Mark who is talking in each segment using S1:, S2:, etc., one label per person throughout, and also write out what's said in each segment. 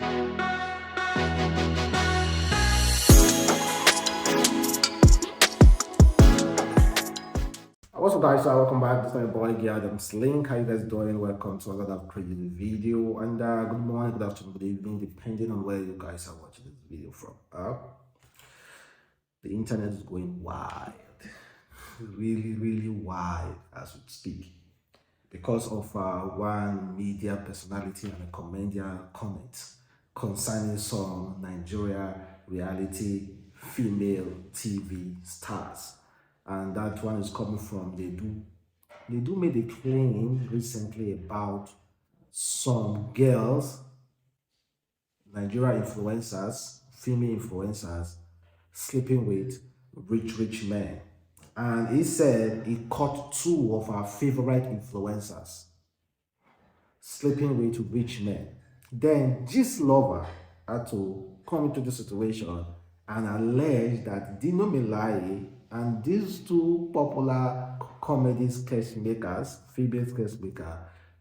S1: What's up, guys? Welcome back. This is my boy Adamslink. How you guys doing? Welcome to another crazy video. And good morning, good afternoon, good evening, depending on where you guys are watching this video from. The internet is going wild, really wild as we speak, because of one media personality and a comedian comment concerning some Nigeria reality female TV stars. And that one is coming from Nedu. Nedu made a claim recently about some girls, Nigeria influencers, female influencers, sleeping with rich men. And he said he caught two of our favorite influencers sleeping with rich men. Then this lover had to come into the situation and allege that Dino Melaye and these two popular comedy sketch makers, female sketch makers,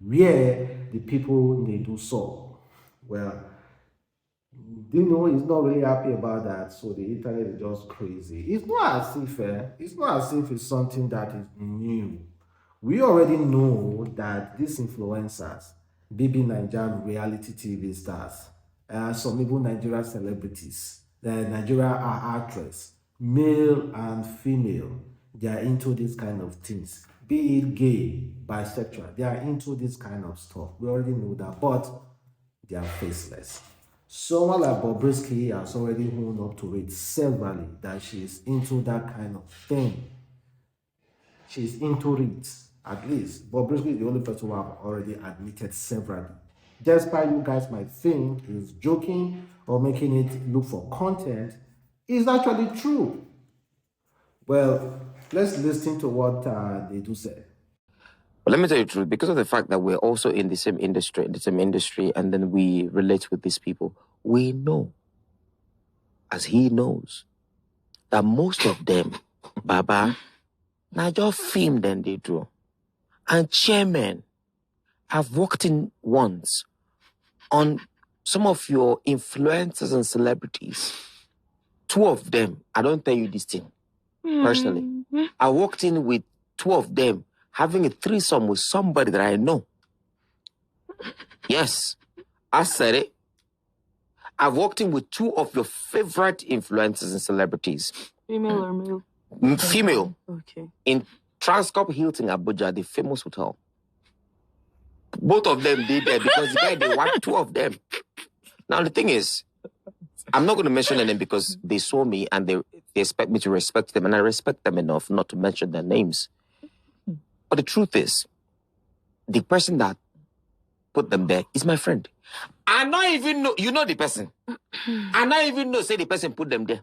S1: were the people Nedu saw. Well, Dino is not really happy about that, so the internet is just crazy. It's not as if it's something that is new. We already know that these influencers, baby Nigerian reality TV stars, some even Nigerian celebrities, the Nigerian actress, male and female, they are into these kind of things. Be it gay, bisexual, they are into this kind of stuff. We already know that, but they are faceless. Someone like Bobrisky has already honed up to it severally that she is into that kind of thing. She's into it, at least. Bobrisky is the only person who have already admitted severally. Despite you guys might think he's joking or making it look for content, it's actually true. Well, let's listen to what they do say.
S2: But let me tell you the truth, because of the fact that we're also in the same industry, and then we relate with these people, we know, as he knows, that most of them, Baba, now just film then they do. And chairman, I've worked in once on some of your influencers and celebrities. Two of them, I don't tell you this thing, personally. I walked in with two of them having a threesome with somebody that I know. Yes, I said it. I've walked in with two of your favorite influencers and celebrities.
S3: Female or male?
S2: Female.
S3: Okay.
S2: In Transcorp Hilton, Abuja, the famous hotel. Both of them did that because the guy, they wiped two of them. Now, the thing is, I'm not going to mention their name because they saw me and they expect me to respect them, and I respect them enough not to mention their names. But the truth is, the person that put them there is my friend. I not even know, you know the person. I not even know, say the person put them there.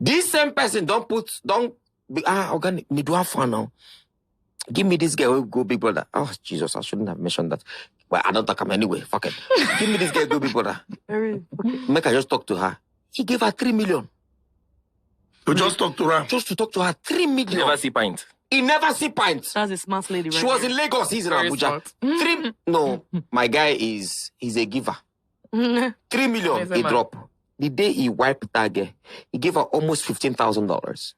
S2: This same person organic, me do have fun now. Give me this guy who go Big Brother. Oh, Jesus, I shouldn't have mentioned that. Well, I don't talk him anyway, fuck it. Give me this guy go Big Brother. Make her just talk to her. He gave her 3 million.
S4: To just talk to her?
S2: Just to talk to her, 3 million.
S4: He never see pint.
S2: He never see pints.
S3: That's a smart lady, right?
S2: She was in Lagos, he's in Abuja. No, my guy he's a giver. 3 million he drop. The day he wiped that guy, he gave her almost $15,000.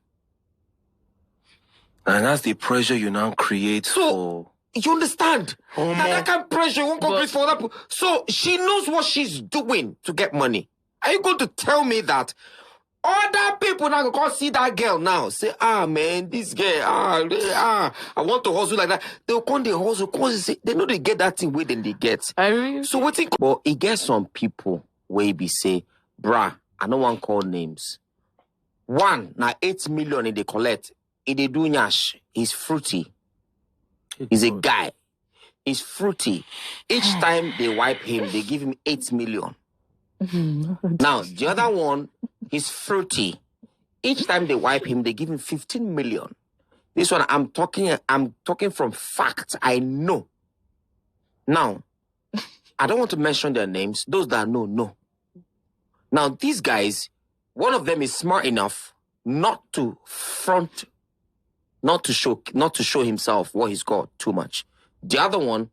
S4: And that's the pressure you now create for...
S2: You understand? That kind of pressure won't complete for that. So she knows what she's doing to get money. Are you going to tell me that people now go see that girl now? Say, man, this girl, I want to hustle like that. They'll come the hustle, cause they know they get that thing where then they get. So what think? But it gets some people where be say, bruh, I don't want to call names. One, now 8 million in they collect. In they do nyash, he's fruity. He's a guy. He's fruity. Each time they wipe him, they give him 8 million. Now, the other one, he's fruity. Each time they wipe him, they give him 15 million. This one, I'm talking from fact. I know. Now, I don't want to mention their names. Those that know. Now, these guys, one of them is smart enough not to show himself what he's got too much. The other one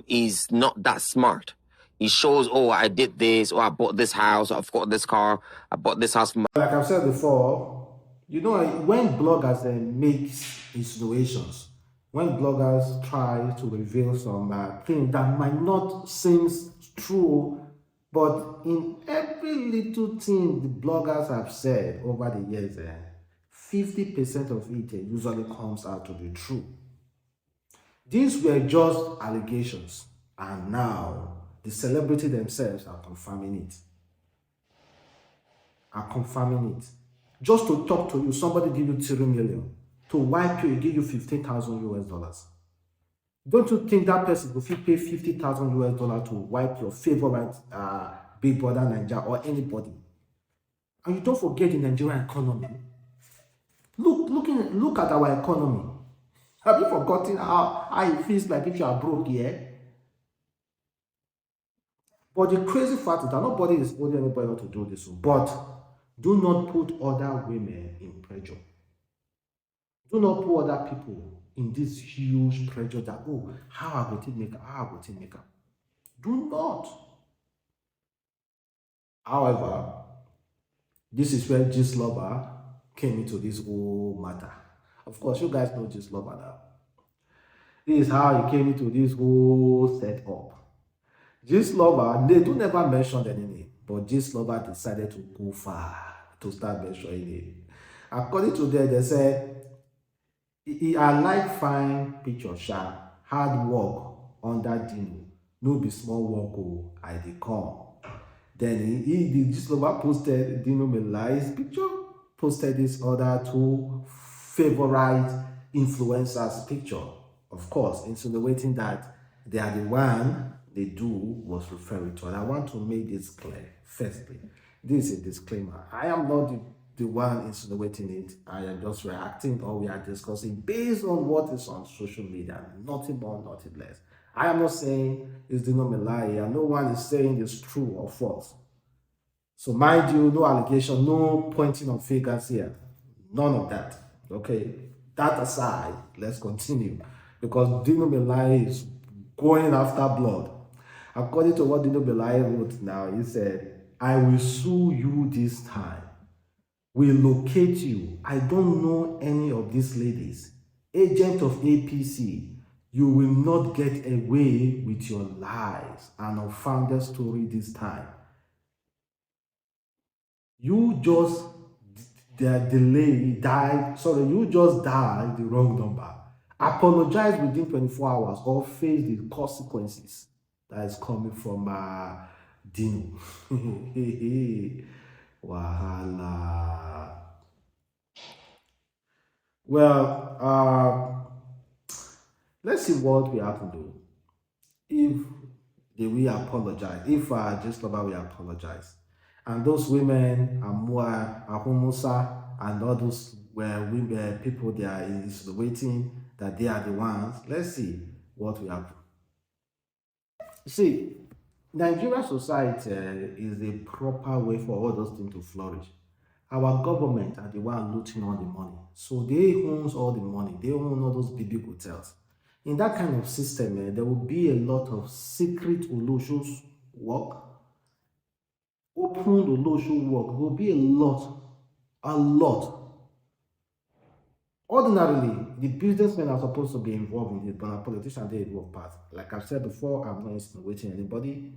S2: is not that smart. He shows, oh, I did this, or I bought this house, I've got this car, I bought this house.
S1: Like I've said before, you know, when bloggers make insinuations, when bloggers try to reveal some things that might not seem true, but in every little thing the bloggers have said over the years, 50% of it usually comes out to be true. These were just allegations, and now the celebrity themselves are confirming it. Just to talk to you, somebody give you 3 million. To wipe you, he give you 15,000 US dollars. Don't you think that person will pay 50,000 US dollars to wipe your favorite Big Brother Nigeria or anybody? And you don't forget the Nigerian economy. Look at our economy. Have you forgotten how it feels like if you are broke here? But the crazy fact is that nobody is holding anybody to do this. But do not put other women in pressure. Do not put other people in this huge pressure that, oh, how I will take make up. Do not. However, this is where Gist Lover came into this whole matter. Of course, you guys know Gist Lover now. This is how he came into this whole setup. Gist Lover, they do never mention any name, but Gist Lover decided to go far to start mentioning it. According to them, they said, I like fine picture, hard work under Dino. No be small work, oh, I dey come. Then the Gist Lover posted Dino Melaye's picture, posted this other two favorite influencers' picture. Of course, insinuating that they are the one Nedu was referring to. And I want to make this clear. Firstly, this is a disclaimer. I am not the one insinuating it. I am just reacting, or we are discussing based on what is on social media. Nothing more, nothing less. I am not saying it's Dino Melaye, and no one is saying it's true or false. So mind you, no allegation, no pointing of fingers here. None of that. Okay? That aside, let's continue. Because Dino Melaye is going after blood. According to what Dino Melaye wrote now, he said, I will sue you this time. Will locate you. I don't know any of these ladies. Agent of APC, you will not get away with your lies and unfounded story this time. You just you just dialed the wrong number. Apologize within 24 hours or face the consequences that is coming from Dino. Wahala. Well, let's see what we have to do. If they will apologize, if Gist Lover will apologize, and those women, Amua, Ahumusa, and all those women, people they are insinuating that they are the ones, let's see what will happen. See, Nigerian society is the proper way for all those things to flourish. Our government are the one looting all the money. So they own all the money. They own all those big hotels. In that kind of system, there will be a lot of secret Olosho's work. Open Olosho work. There will be a lot. Ordinarily, the businessmen are supposed to be involved in it, but our politicians, they involve part. Like I've said before, I'm not insinuating anybody.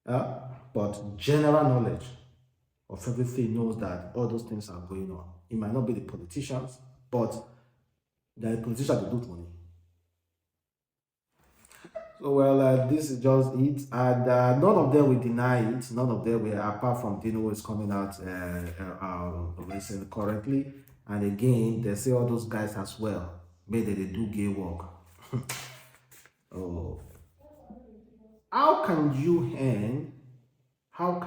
S1: But general knowledge of everything knows that all those things are going on. It might not be the politicians, but the politicians that loot money. So, well, this is just it. And none of them will deny it. None of them will, apart from Dino is coming out recently, currently. And again, they say all those guys as well. Maybe they do gay work. Oh. How can you earn 5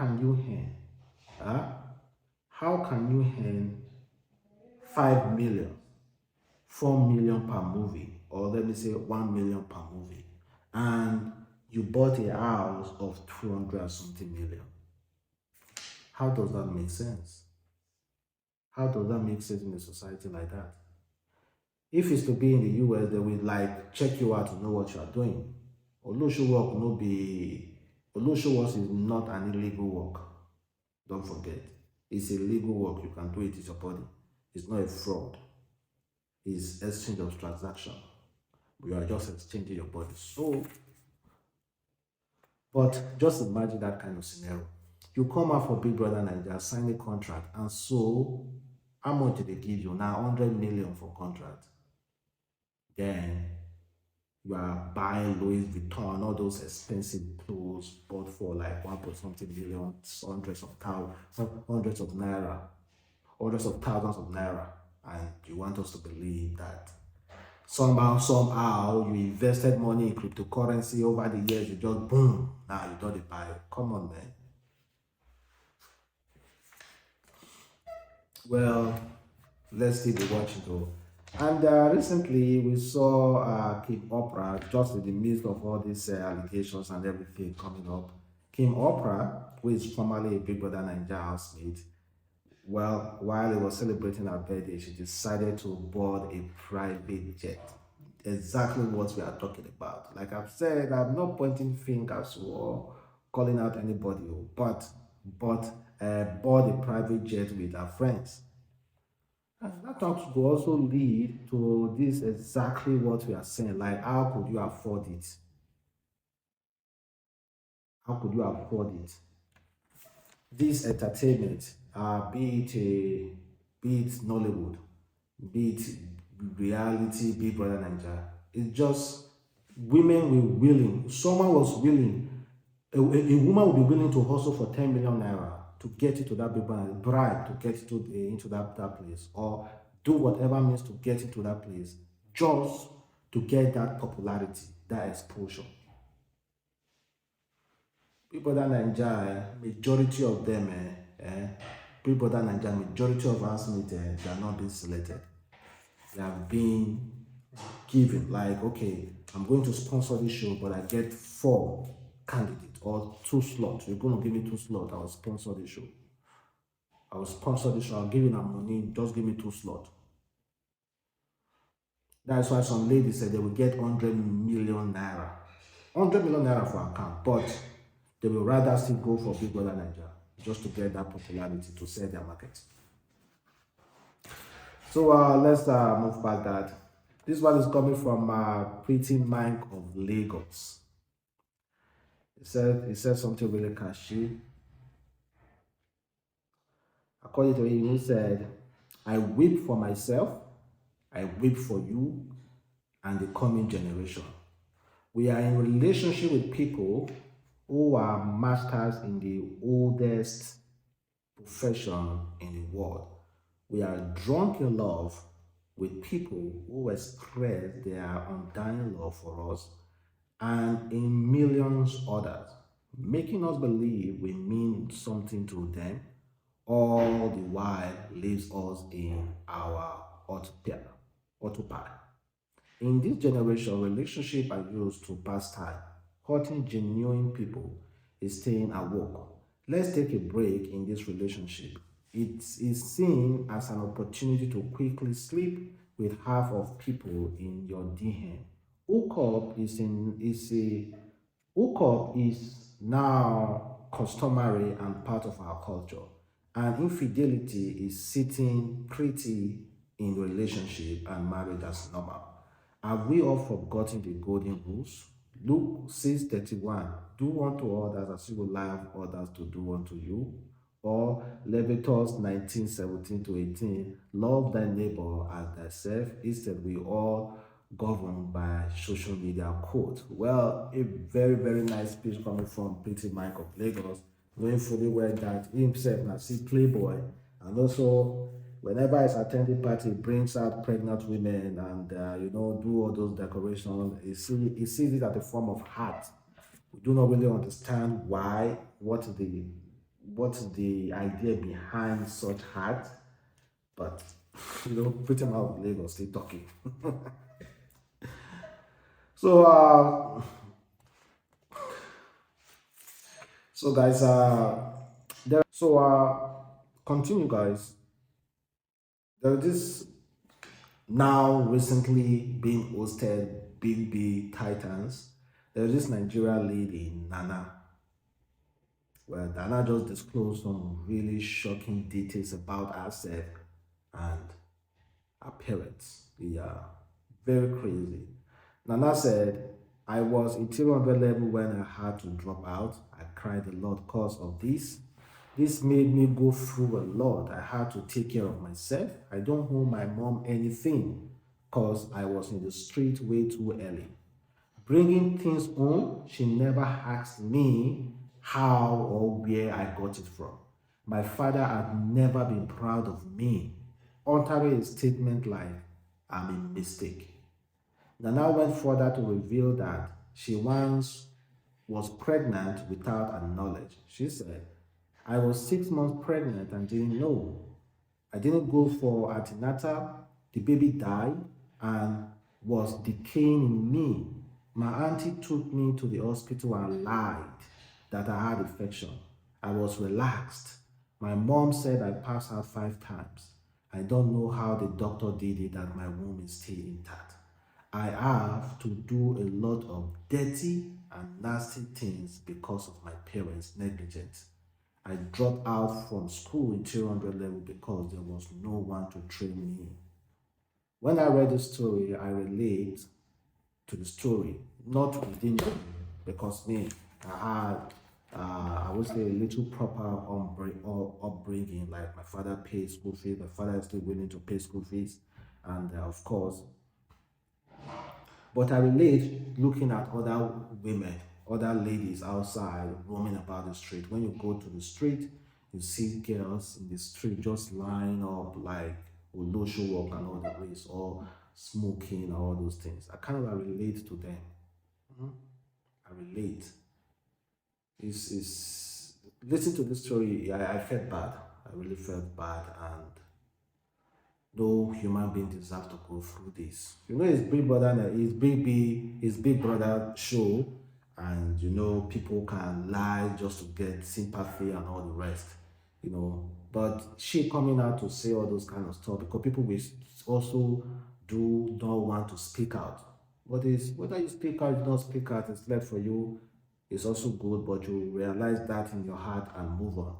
S1: million, 4 million per movie, or let me say 1 million per movie, and you bought a house of 200 something million? How does that make sense? How does that make sense in a society like that? If it's to be in the US, they will like check you out to know what you are doing. Olosho work no be Olosho work is not an illegal work. Don't forget. It's a legal work. You can do it with your body. It's not a fraud. It's exchange of transaction. You are just exchanging your body. So, but just imagine that kind of scenario. You come out for Big Brother Nigeria, sign a contract, and so how much did they give you? Now 100 million for contract. Then you are buying Louis Vuitton, all those expensive clothes bought for like 1 point something million, hundreds of thousands, hundreds of naira, hundreds of thousands of naira, and you want us to believe that somehow you invested money in cryptocurrency over the years, you just boom, now you don't buy it. Come on, man. Well, let's still be watching though. And recently we saw Kim Oprah, just in the midst of all these allegations and everything coming up. Kim Oprah, who is formerly a Big Brother Nigeria housemate, well, while he was celebrating her birthday, she decided to board a private jet. Exactly what we are talking about. Like I've said, I'm not pointing fingers or calling out anybody, but board a private jet with her friends. And that could also lead to this exactly what we are saying. Like, how could you afford it? How could you afford it? This entertainment, be it Nollywood, be it reality, Big Brother Nigeria, it's just women were willing. Someone was willing. A woman would be willing to hustle for 10 million naira to get into that Big Brother, bribe to get into that place, or do whatever means to get into that place, just to get that popularity, that exposure. People that Nigeria, majority of them, people that Nigeria, majority of us they are not being selected. They have been given, like, okay, I'm going to sponsor this show, but I get 4 candidates or 2 slots. You're going to give me 2 slots, I will sponsor the show. I'll give you that money, just give me 2 slots. That's why some ladies said they will get 100 million naira. 100 million naira for account, but they will rather still go for Big Brother Nigeria just to get that popularity to sell their market. So let's move past that. This one is coming from Pretty Mike of Lagos. He said something really catchy. According to him, he said, I weep for myself, I weep for you and the coming generation. We are in relationship with people who are masters in the oldest profession in the world. We are drunk in love with people who express their undying love for us and in millions others, making us believe we mean something to them, all the while leaves us in our autopilot. In this generation, relationships are used to pass time. Hurting genuine people is staying awoke. Let's take a break in this relationship. It is seen as an opportunity to quickly sleep with half of people in your DM. Hookup is now customary and part of our culture, and infidelity is sitting pretty in relationship and marriage as normal. Have we all forgotten the golden rules? Luke 6:31, do unto others as you would like others to do unto you. Or Leviticus 19:17-18, love thy neighbor as thyself. Instead, we all governed by social media quote. Well, a very, very nice speech coming from Pretty Mike of Lagos, knowing fully well that himself now see Playboy, and also whenever he's attending party, he brings out pregnant women and do all those decorations. He sees it as a form of art. We do not really understand why, what's the idea behind such art, but Pretty Mike of Lagos still talking. So guys, continue guys. There is now recently being hosted Big B Titans. There's this Nigeria lady, Nana. Well, Dana just disclosed some really shocking details about herself and her parents. Yeah, very crazy. Nana said, I was in 300 level when I had to drop out. I cried a lot because of this. This made me go through a lot. I had to take care of myself. I don't owe my mom anything because I was in the street way too early. Bringing things home, she never asked me how or where I got it from. My father had never been proud of me, uttering a statement like, I'm a mistake. Nana went further to reveal that she once was pregnant without her knowledge. She said, I was 6 months pregnant and didn't know. I didn't go for antenatal. The baby died and was decaying in me. My auntie took me to the hospital and lied that I had infection. I was relaxed. My mom said I passed out 5 times. I don't know how the doctor did it and my womb is still intact. I have to do a lot of dirty and nasty things because of my parents' negligence. I dropped out from school in 300 level because there was no one to train me. When I read the story, I relate to the story, not within me, because me, I had, I would say, a little proper upbringing. Like my father paid school fees, my father is still willing to pay school fees, and of course, but I relate looking at other women, other ladies outside roaming about the street. When you go to the street, you see girls in the street just lying up like Olosho walk and all the ways, or smoking and all those things. I kind of relate to them. I relate. It's listen to this story. I felt bad. I really felt bad, and no human being deserves to go through this. You know, his big brother show, and you know, people can lie just to get sympathy and all the rest, you know. But she coming out to say all those kind of stuff because people will also do not want to speak out. What is whether you speak out, you don't speak out, it's left for you. It's also good, but you realize that in your heart and move on.